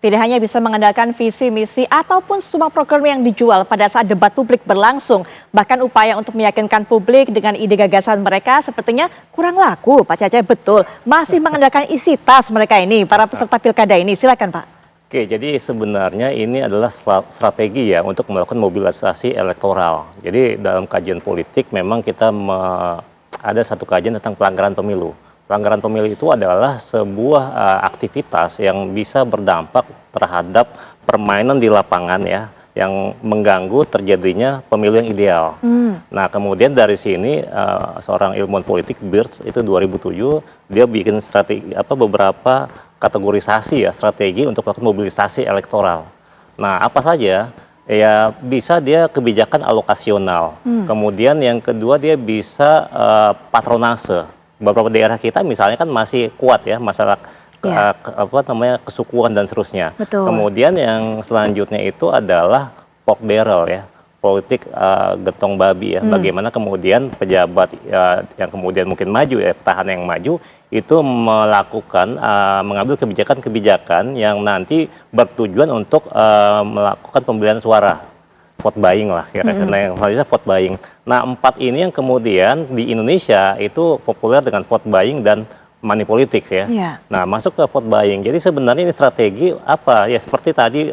Tidak hanya bisa mengandalkan visi, misi, ataupun semua program yang dijual pada saat debat publik berlangsung. Bahkan upaya untuk meyakinkan publik dengan ide gagasan mereka sepertinya kurang laku, Pak Cecep. Betul, masih mengandalkan isi tas mereka ini, para peserta pilkada ini. Silakan, Pak. Oke, jadi sebenarnya ini adalah strategi ya untuk melakukan mobilisasi elektoral. Jadi dalam kajian politik memang kita ada satu kajian tentang pelanggaran pemilu. Pelanggaran pemilu itu adalah sebuah aktivitas yang bisa berdampak terhadap permainan di lapangan ya, yang mengganggu terjadinya pemilu yang ideal. Nah, kemudian dari sini seorang ilmuwan politik Birch itu 2007 dia bikin strategi beberapa kategorisasi ya, strategi untuk melakukan mobilisasi elektoral. Nah, apa saja? Ya bisa dia kebijakan alokasional. Kemudian yang kedua dia bisa patronase. Beberapa daerah kita misalnya kan masih kuat ya masalah kesukuan dan seterusnya. Betul. Kemudian yang selanjutnya itu adalah pork barrel ya, politik gentong babi ya. Bagaimana kemudian pejabat yang kemudian mungkin maju ya, petahana yang maju itu melakukan mengambil kebijakan-kebijakan yang nanti bertujuan untuk melakukan pembelian suara. Vote buying lah kira-kira. Nah, yang selanjutnya vote buying. Nah, 4 ini yang kemudian di Indonesia itu populer dengan vote buying dan money politics ya. Nah, masuk ke vote buying. Jadi sebenarnya ini strategi apa? Ya seperti tadi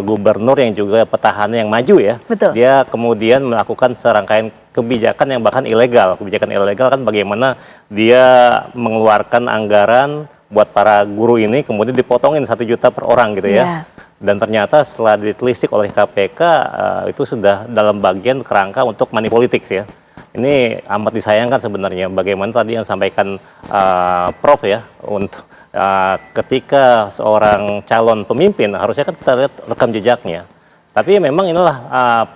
gubernur yang juga petahana yang maju ya. Betul. Dia kemudian melakukan serangkaian kebijakan yang bahkan ilegal. Kebijakan ilegal kan bagaimana dia mengeluarkan anggaran buat para guru ini kemudian dipotongin 1 juta per orang gitu ya. Dan ternyata setelah ditelisik oleh KPK itu sudah dalam bagian kerangka untuk money politics ya. Ini amat disayangkan sebenarnya bagaimana tadi yang sampaikan Prof ya, untuk ketika seorang calon pemimpin harusnya kan kita lihat rekam jejaknya. Tapi memang inilah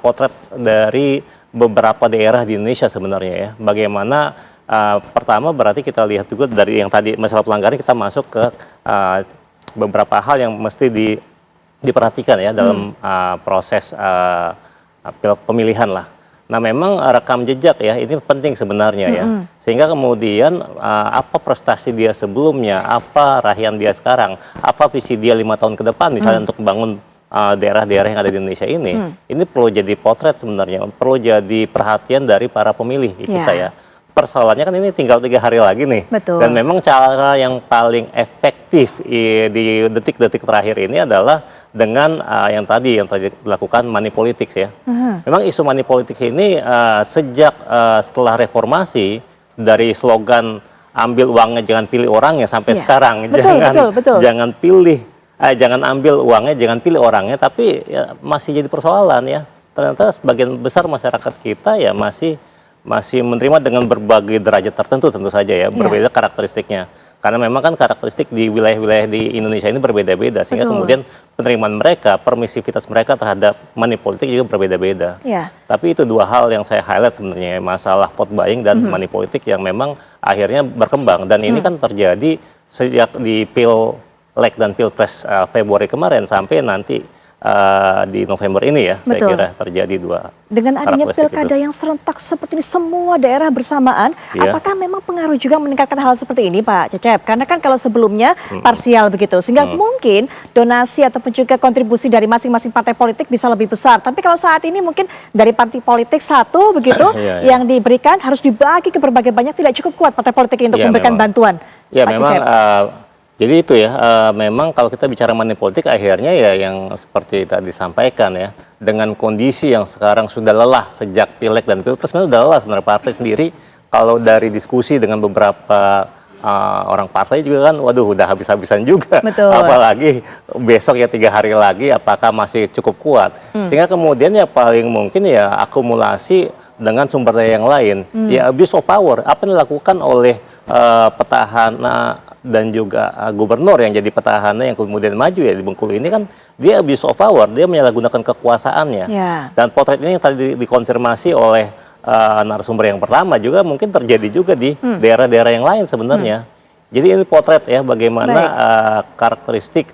potret dari beberapa daerah di Indonesia sebenarnya ya. Bagaimana pertama berarti kita lihat juga dari yang tadi masalah pelanggaran kita masuk ke beberapa hal yang mesti diperhatikan ya dalam proses pemilihan lah. Nah, memang rekam jejak ya ini penting sebenarnya ya. Sehingga kemudian apa prestasi dia sebelumnya, apa raihan dia sekarang, apa visi dia 5 tahun ke depan misalnya untuk membangun daerah-daerah yang ada di Indonesia ini perlu jadi potret sebenarnya, perlu jadi perhatian dari para pemilih kita ya. Persoalannya kan ini tinggal 3 hari lagi nih. Betul. Dan memang cara yang paling efektif di detik-detik terakhir ini adalah dengan yang tadi dilakukan money politics ya. Memang isu money politics ini sejak setelah reformasi dari slogan ambil uangnya jangan pilih orangnya sampai sekarang Betul. jangan ambil uangnya jangan pilih orangnya, tapi ya, masih jadi persoalan ya. Ternyata sebagian besar masyarakat kita ya masih menerima dengan berbagai derajat tertentu tentu saja ya, berbeda karakteristiknya. Karena memang kan karakteristik di wilayah-wilayah di Indonesia ini berbeda-beda, sehingga kemudian penerimaan mereka, permisivitas mereka terhadap money politik juga berbeda-beda. Tapi itu 2 hal yang saya highlight sebenarnya, masalah vote buying dan money politik yang memang akhirnya berkembang. Dan ini kan terjadi sejak di Pileg dan Pilpres Februari kemarin sampai nanti di November ini ya, saya kira terjadi 2. Dengan adanya pilkada yang serentak seperti ini semua daerah bersamaan, apakah memang pengaruh juga meningkatkan hal seperti ini Pak Cecep? Karena kan kalau sebelumnya parsial begitu, sehingga mungkin donasi ataupun juga kontribusi dari masing-masing partai politik bisa lebih besar. Tapi kalau saat ini mungkin dari partai politik satu begitu yang diberikan harus dibagi ke berbagai banyak, tidak cukup kuat partai politik ini untuk memberikan bantuan. Ya Pak memang. Jadi itu ya, memang kalau kita bicara money politik akhirnya ya yang seperti tadi disampaikan ya, dengan kondisi yang sekarang sudah lelah sejak Pileg dan Pilpres, memang sudah lelah sebenarnya partai sendiri. Kalau dari diskusi dengan beberapa orang partai juga kan, waduh udah habis-habisan juga. Apalagi besok ya 3 hari lagi, apakah masih cukup kuat. Sehingga kemudian ya paling mungkin ya akumulasi dengan sumber daya yang lain. Ya abuse of power, apa yang dilakukan oleh petahana dan juga gubernur yang jadi petahana yang kemudian maju ya di Bengkulu ini kan dia abuse of power, dia menyalahgunakan kekuasaannya. Dan potret ini yang tadi dikonfirmasi oleh narasumber yang pertama juga mungkin terjadi juga di daerah-daerah yang lain sebenarnya. Jadi ini potret ya bagaimana karakteristik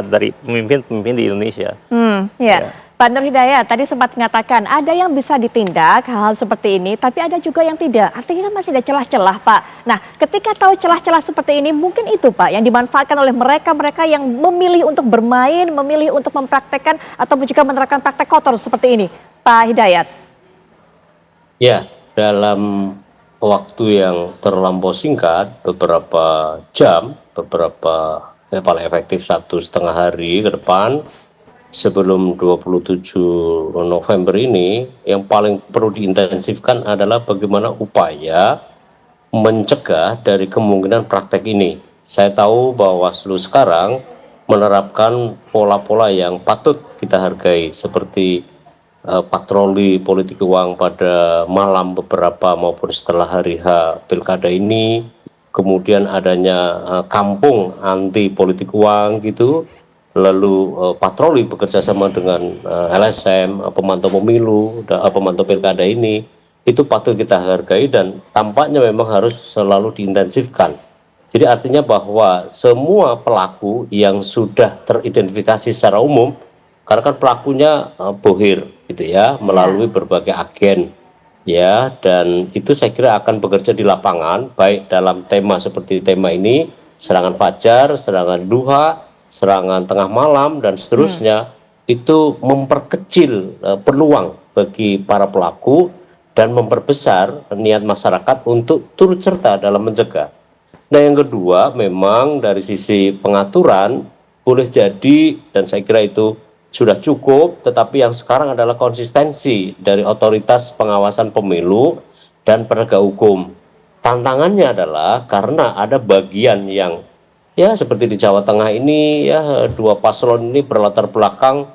dari pemimpin-pemimpin di Indonesia. Pak Pak Nur Hidayat tadi sempat mengatakan ada yang bisa ditindak hal-hal seperti ini, tapi ada juga yang tidak. Artinya kan masih ada celah-celah, Pak. Nah, ketika tahu celah-celah seperti ini, mungkin itu, Pak, yang dimanfaatkan oleh mereka-mereka yang memilih untuk bermain, memilih untuk mempraktekkan atau juga menerapkan praktek kotor seperti ini, Pak Hidayat. Ya, dalam waktu yang terlampau singkat, beberapa jam, paling efektif 1,5 hari ke depan, sebelum 27 November ini, yang paling perlu diintensifkan adalah bagaimana upaya mencegah dari kemungkinan praktek ini. Saya tahu bahwa Bawaslu sekarang menerapkan pola-pola yang patut kita hargai, seperti patroli politik uang pada malam beberapa maupun setelah hari H Pilkada ini, kemudian adanya kampung anti politik uang gitu, lalu patroli bekerja sama dengan LSM, pemantau pemilu, pemantau pilkada ini, itu patut kita hargai dan tampaknya memang harus selalu diintensifkan. Jadi artinya bahwa semua pelaku yang sudah teridentifikasi secara umum, karena kan pelakunya bohir gitu ya, melalui berbagai agen ya, dan itu saya kira akan bekerja di lapangan, baik dalam tema seperti tema ini, serangan fajar, serangan duha, serangan tengah malam, dan seterusnya, itu memperkecil peluang bagi para pelaku dan memperbesar niat masyarakat untuk turut serta dalam mencegah. Nah, yang kedua, memang dari sisi pengaturan boleh jadi, dan saya kira itu sudah cukup, tetapi yang sekarang adalah konsistensi dari otoritas pengawasan pemilu dan penegak hukum. Tantangannya adalah karena ada bagian yang ya seperti di Jawa Tengah ini ya, dua paslon ini berlatar belakang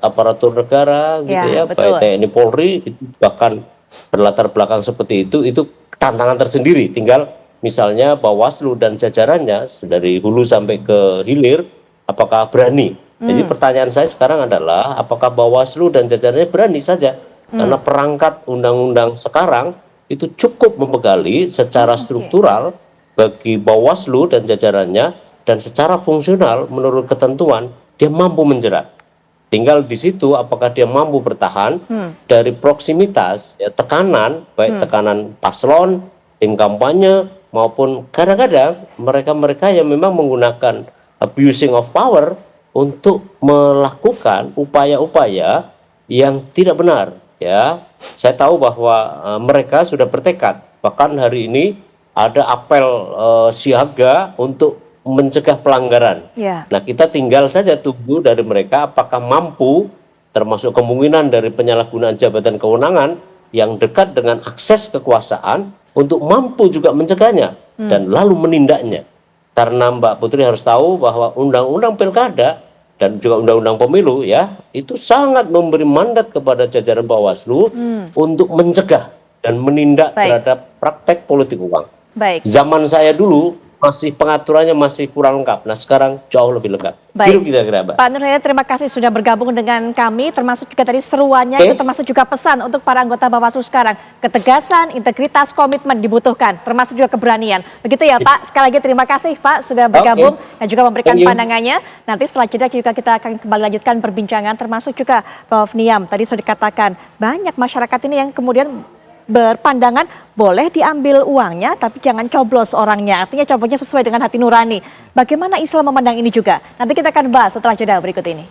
aparatur negara gitu ya, baik TNI Polri, itu bahkan berlatar belakang seperti itu tantangan tersendiri. Tinggal misalnya Bawaslu dan jajarannya dari hulu sampai ke hilir apakah berani. Jadi pertanyaan saya sekarang adalah apakah Bawaslu dan jajarannya berani saja, karena perangkat undang-undang sekarang itu cukup membekali secara struktural bagi Bawaslu dan jajarannya, dan secara fungsional menurut ketentuan dia mampu menjerat. Tinggal di situ apakah dia mampu bertahan dari proksimitas ya, tekanan, baik tekanan paslon, tim kampanye, maupun kadang-kadang mereka-mereka yang memang menggunakan abusing of power untuk melakukan upaya-upaya yang tidak benar ya. Saya tahu bahwa mereka sudah bertekad, bahkan hari ini ada apel siaga untuk mencegah pelanggaran. Nah, kita tinggal saja tunggu dari mereka apakah mampu, termasuk kemungkinan dari penyalahgunaan jabatan kewenangan yang dekat dengan akses kekuasaan, untuk mampu juga mencegahnya dan lalu menindaknya. Karena Mbak Putri harus tahu bahwa undang-undang pilkada dan juga undang-undang pemilu ya, itu sangat memberi mandat kepada jajaran Bawaslu untuk mencegah dan menindak terhadap praktek politik uang. Zaman saya dulu masih pengaturannya masih kurang lengkap. Nah, sekarang jauh lebih lengkap. Pak Nur Hidayat, terima kasih sudah bergabung dengan kami, termasuk juga tadi seruannya, itu termasuk juga pesan untuk para anggota Bawaslu sekarang. Ketegasan, integritas, komitmen dibutuhkan, termasuk juga keberanian. Begitu ya Pak, sekali lagi terima kasih Pak sudah bergabung dan juga memberikan pandangannya. Nanti setelah jeda juga kita akan kembali lanjutkan perbincangan, termasuk juga Prof. Niam. Tadi sudah dikatakan banyak masyarakat ini yang kemudian berpandangan boleh diambil uangnya tapi jangan coblos orangnya, artinya coblosnya sesuai dengan hati nurani. Bagaimana Islam memandang ini juga? Nanti kita akan bahas setelah jeda berikut ini.